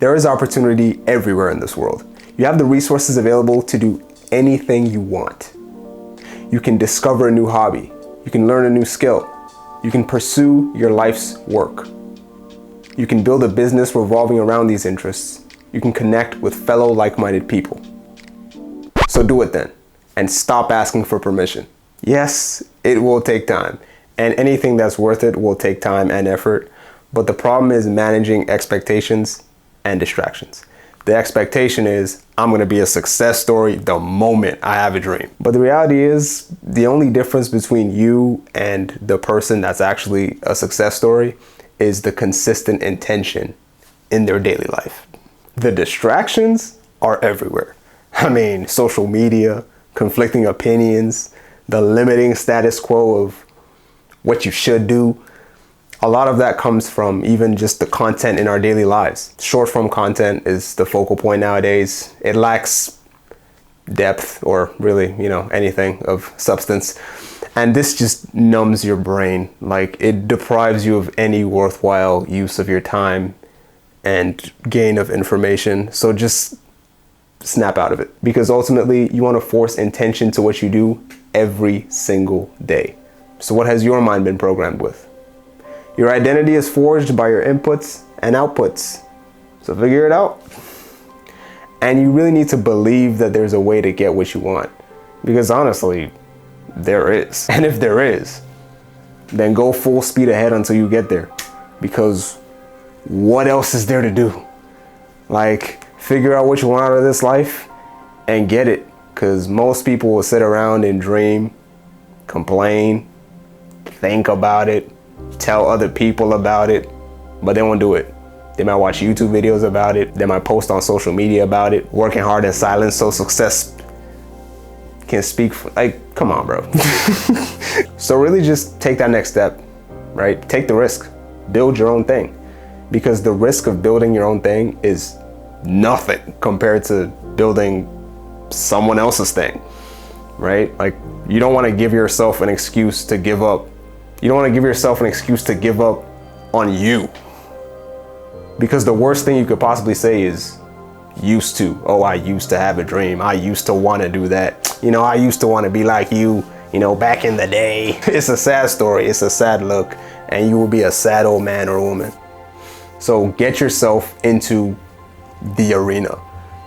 There is opportunity everywhere in this world. You have the resources available to do anything you want. You can discover a new hobby. You can learn a new skill. You can pursue your life's work. You can build a business revolving around these interests. You can connect with fellow like-minded people. So do it then, and stop asking for permission. Yes, it will take time, and anything that's worth it will take time and effort, but the problem is managing expectations and distractions. The expectation is, I'm gonna be a success story the moment I have a dream. But the reality is, the only difference between you and the person that's actually a success story is the consistent intention in their daily life. The distractions are everywhere. I mean, social media, conflicting opinions, the limiting status quo of what you should do. A lot of that comes from even just the content in our daily lives. Short form content is the focal point nowadays. It lacks depth or really, anything of substance. And this just numbs your brain. Like, it deprives you of any worthwhile use of your time and gain of information. So just snap out of it, because ultimately you want to force intention to what you do every single day. So what has your mind been programmed with? Your identity is forged by your inputs and outputs. So figure it out. And you really need to believe that there's a way to get what you want, because honestly, there is. And if there is, then go full speed ahead until you get there, because what else is there to do? Like, figure out what you want out of this life and get it, because most people will sit around and dream, complain, think about it, tell other people about it, but they won't do it. They might watch YouTube videos about it. They might post on social media about it, working hard in silence so success can speak for, like, come on, bro. So really just take that next step, right? Take the risk, build your own thing, because the risk of building your own thing is nothing compared to building someone else's thing, right? Like, you don't want to give yourself an excuse to give up. You don't want to give yourself an excuse to give up on you, because the worst thing you could possibly say is used to. Oh, I used to have a dream. I used to want to do that. I used to want to be like you, back in the day. It's a sad story. It's a sad look, and you will be a sad old man or woman. So get yourself into the arena,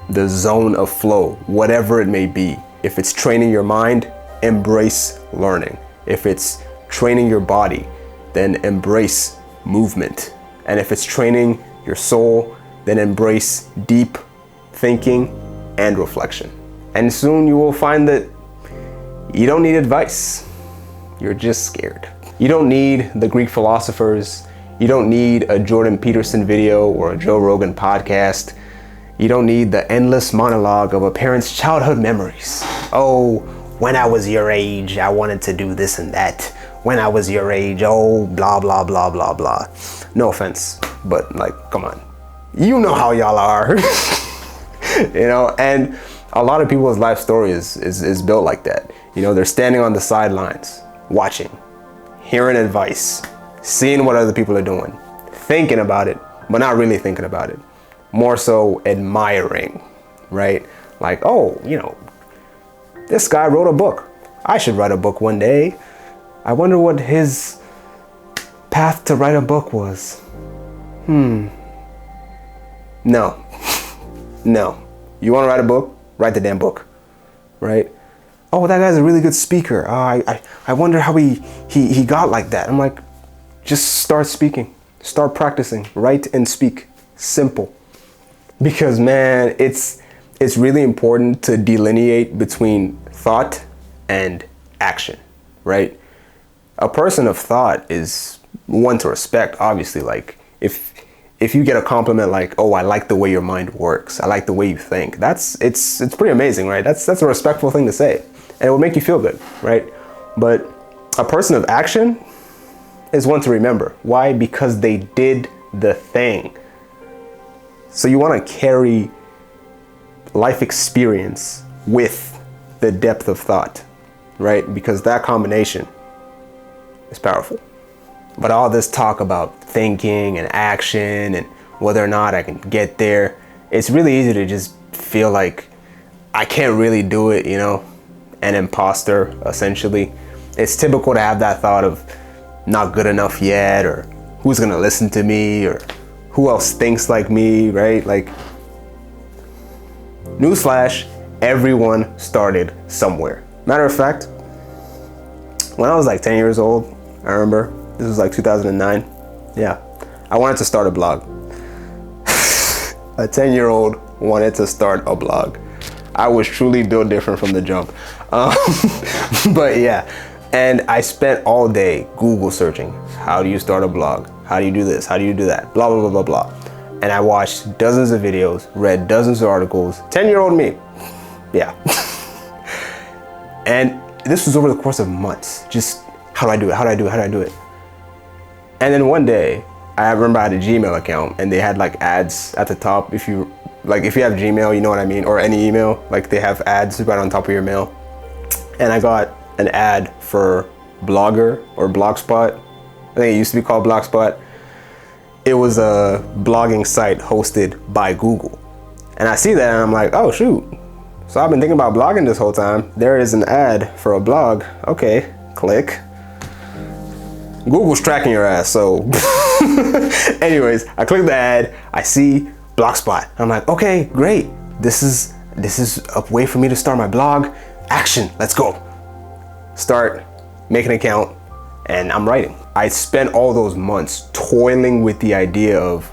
the zone of flow, whatever it may be. If it's training your mind, embrace learning. If it's training your body, then embrace movement. And if it's training your soul, then embrace deep thinking and reflection. And soon you will find that you don't need advice. You're just scared. You don't need the Greek philosophers. You don't need a Jordan Peterson video or a Joe Rogan podcast. You don't need the endless monologue of a parent's childhood memories. Oh, when I was your age, I wanted to do this and that. When I was your age, oh, blah, blah, blah, blah, blah. No offense, but like, come on. You know how y'all are. And a lot of people's life story is built like that. They're standing on the sidelines, watching, hearing advice, seeing what other people are doing, thinking about it, but not really thinking about it. More so admiring, right? Like, oh, this guy wrote a book. I should write a book one day. I wonder what his path to write a book was. No. No. You want to write a book? Write the damn book, right? Oh, that guy's a really good speaker. I wonder how he got like that. I'm like, just start speaking. Start practicing. Write and speak. Simple. Because, man, it's really important to delineate between thought and action, right? A person of thought is one to respect, obviously. Like, if you get a compliment like, oh, I like the way your mind works, I like the way you think, it's pretty amazing, right? That's a respectful thing to say, and it will make you feel good, right? But a person of action is one to remember. Why? Because they did the thing. So you want to carry life experience with the depth of thought, right? Because that combination is powerful. But all this talk about thinking and action and whether or not I can get there. It's really easy to just feel like I can't really do it, you know, an imposter, essentially. It's typical to have that thought of not good enough yet, or who's gonna listen to me, or who else thinks like me, right? Like, newsflash, everyone started somewhere. Matter of fact, when I was like 10 years old, I remember, this was like 2009. Yeah, I wanted to start a blog. A 10-year-old wanted to start a blog. I was truly built different from the jump. But yeah, and I spent all day Google searching. How do you start a blog? How do you do this? How do you do that? Blah, blah, blah, blah, blah. And I watched dozens of videos, read dozens of articles. 10-year-old me. Yeah. And this was over the course of months. Just, how do I do it? How do I do it? How do I do it? And then one day, I remember I had a Gmail account and they had like ads at the top. If you have Gmail, you know what I mean, or any email, like they have ads right on top of your mail. And I got an ad for Blogger or Blogspot. I think it used to be called Blogspot. It was a blogging site hosted by Google. And I see that and I'm like, oh shoot. So I've been thinking about blogging this whole time. There is an ad for a blog. Okay, click. Google's tracking your ass, so. Anyways, I click the ad, I see Blogspot. I'm like, okay, great. This is a way for me to start my blog. Action, let's go. Start, make an account, and I'm writing. I spent all those months toiling with the idea of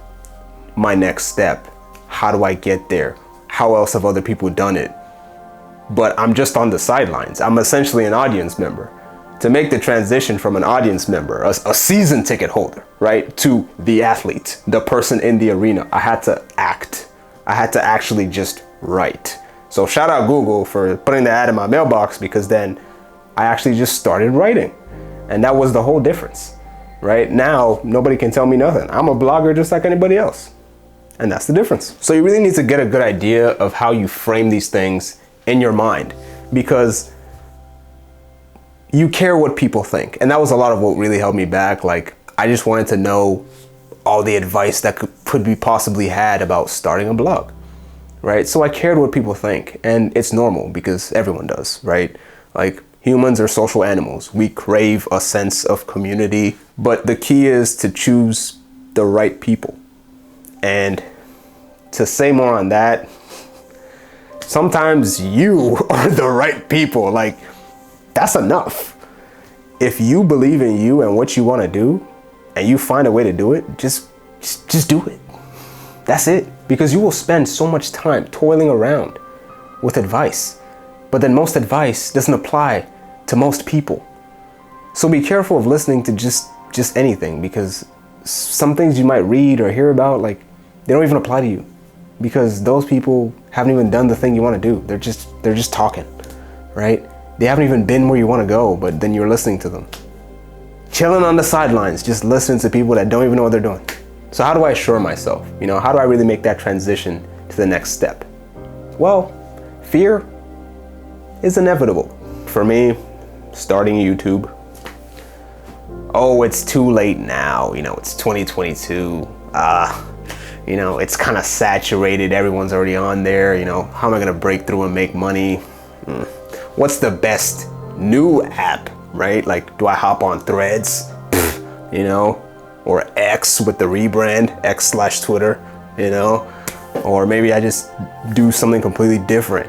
my next step. How do I get there? How else have other people done it? But I'm just on the sidelines. I'm essentially an audience member. To make the transition from an audience member, a season ticket holder, right, to the athlete, the person in the arena, I had to act. I had to actually just write. So shout out Google for putting the ad in my mailbox, because then I actually just started writing. And that was the whole difference, right? Now, nobody can tell me nothing. I'm a blogger just like anybody else. And that's the difference. So you really need to get a good idea of how you frame these things in your mind, because you care what people think. And that was a lot of what really held me back. Like, I just wanted to know all the advice that could be possibly had about starting a blog, right? So I cared what people think, and it's normal because everyone does, right? Like, humans are social animals. We crave a sense of community, but the key is to choose the right people. And to say more on that, sometimes you are the right people. Like, that's enough. If you believe in you and what you want to do, and you find a way to do it, just do it. That's it. Because you will spend so much time toiling around with advice, but then most advice doesn't apply to most people. So be careful of listening to just anything, because some things you might read or hear about, like, they don't even apply to you, because those people haven't even done the thing you want to do. They're just talking, right? They haven't even been where you want to go, but then you're listening to them. Chilling on the sidelines, just listening to people that don't even know what they're doing. So how do I assure myself? You know, how do I really make that transition to the next step? Well, fear is inevitable. For me, starting YouTube, oh, it's too late now. You know, it's 2022. You know, it's kind of saturated. Everyone's already on there. You know, how am I going to break through and make money? What's the best new app, right? Like, do I hop on Threads, you know, or X with the rebrand, X/Twitter, you know, or maybe I just do something completely different.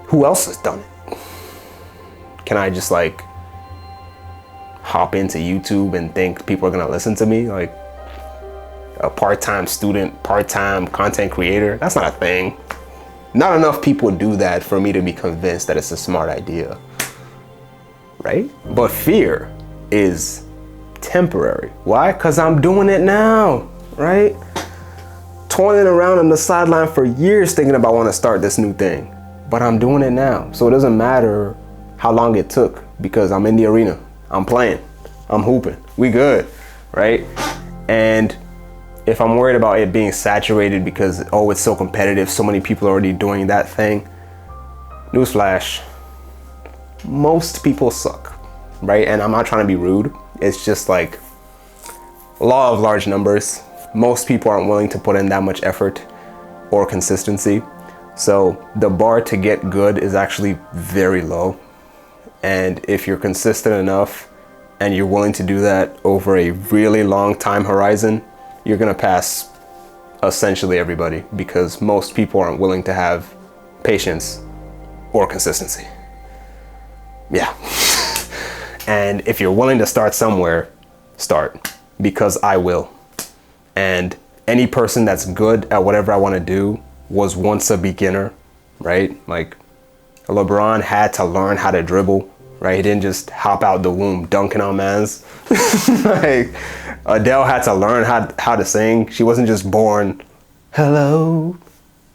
Who else has done it? Can I just like hop into YouTube and think people are gonna listen to me? Like, a part-time student, part-time content creator? That's not a thing. Not enough people do that for me to be convinced that it's a smart idea, right? But fear is temporary. Why? Because I'm doing it now, right? Toiling around on the sideline for years thinking about wanting to start this new thing, but I'm doing it now. So it doesn't matter how long it took, because I'm in the arena, I'm playing, I'm hooping, we good, right? And if I'm worried about it being saturated because, oh, it's so competitive, so many people are already doing that thing, newsflash, most people suck, right? And I'm not trying to be rude. It's just like law of large numbers. most people aren't willing to put in that much effort or consistency. So the bar to get good is actually very low. And if you're consistent enough and you're willing to do that over a really long time horizon, you're gonna pass essentially everybody, because most people aren't willing to have patience or consistency. Yeah. And if you're willing to start somewhere, start, because I will. And any person that's good at whatever I want to do was once a beginner, right? Like LeBron had to learn how to dribble, right? He didn't just hop out the womb dunking on mans. Like Adele had to learn how to sing. She wasn't just born, hello.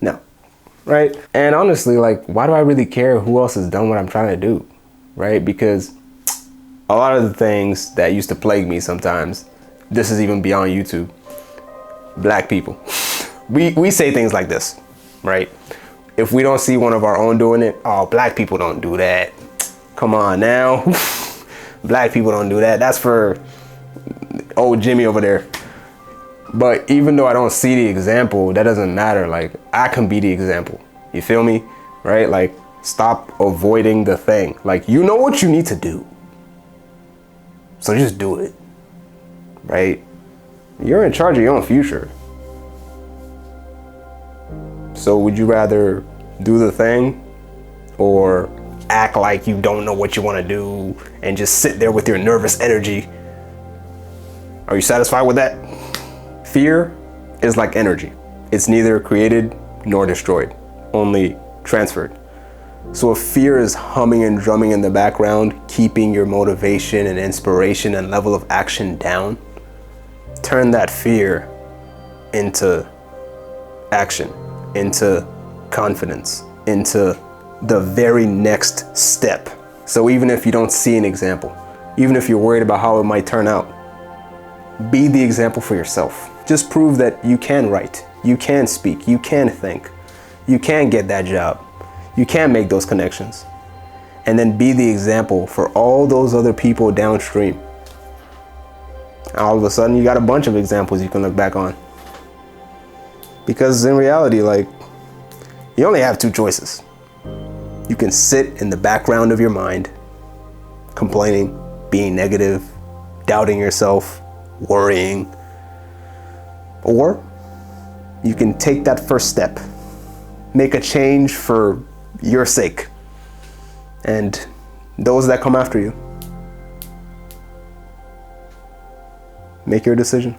No, right? And honestly, like, why do I really care who else has done what I'm trying to do, right? Because a lot of the things that used to plague me sometimes, this is even beyond YouTube. Black people. We say things like this, right? If we don't see one of our own doing it, oh, black people don't do that. Come on now. Black people don't do that. That's for old Jimmy over there. But even though I don't see the example, that doesn't matter. Like, I can be the example. You feel me? Right? Like, stop avoiding the thing. Like, you know what you need to do. So just do it. Right? You're in charge of your own future. So would you rather do the thing or act like you don't know what you want to do and just sit there with your nervous energy? Are you satisfied with that? Fear is like energy. It's neither created nor destroyed, only transferred. So if fear is humming and drumming in the background, keeping your motivation and inspiration and level of action down, turn that fear into action, into confidence, into the very next step. So even if you don't see an example, even if you're worried about how it might turn out, be the example for yourself. Just prove that you can write, you can speak, you can think, you can get that job, you can make those connections, and then be the example for all those other people downstream. All of a sudden you got a bunch of examples you can look back on. Because in reality, like, you only have two choices. You can sit in the background of your mind, complaining, being negative, doubting yourself, worrying, or you can take that first step, make a change for your sake and those that come after you. Make your decision.